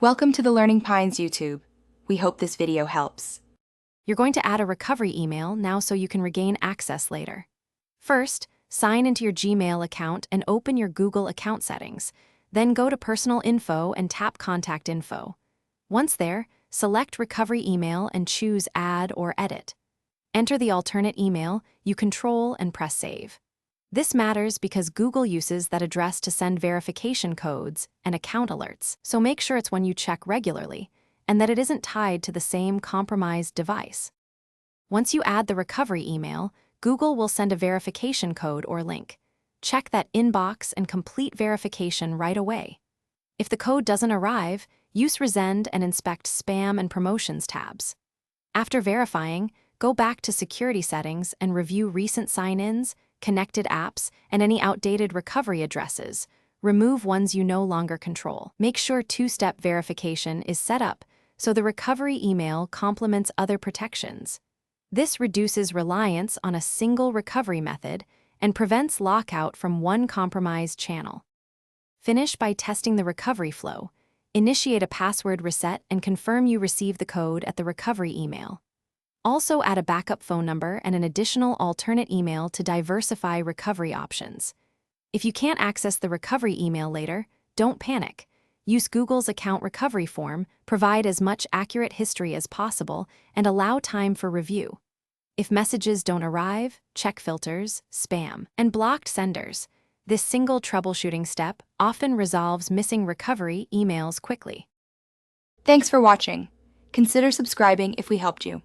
Welcome to the Learning Pines YouTube. We hope this video helps. You're going to add a recovery email now so you can regain access later. First, sign into your Gmail account and open your Google account settings. Then go to Personal Info and tap Contact Info. Once there, select Recovery Email and choose Add or Edit. Enter the alternate email you control and press Save. This matters because Google uses that address to send verification codes and account alerts, so make sure it's one you check regularly and that it isn't tied to the same compromised device. Once you add the recovery email, Google will send a verification code or link. Check that inbox and complete verification right away. If the code doesn't arrive, use Resend and inspect Spam and Promotions tabs. After verifying, go back to Security Settings and review recent sign-ins, connected apps, and any outdated recovery addresses. Remove ones you no longer control. Make sure two-step verification is set up so the recovery email complements other protections. This reduces reliance on a single recovery method and prevents lockout from one compromised channel. Finish by testing the recovery flow. Initiate a password reset and confirm you receive the code at the recovery email. Also add a backup phone number and an additional alternate email to diversify recovery options. If you can't access the recovery email later, don't panic. Use Google's account recovery form, provide as much accurate history as possible, and allow time for review. If messages don't arrive, check filters, spam, and blocked senders. This single troubleshooting step often resolves missing recovery emails quickly. Thanks for watching. Consider subscribing if we helped you.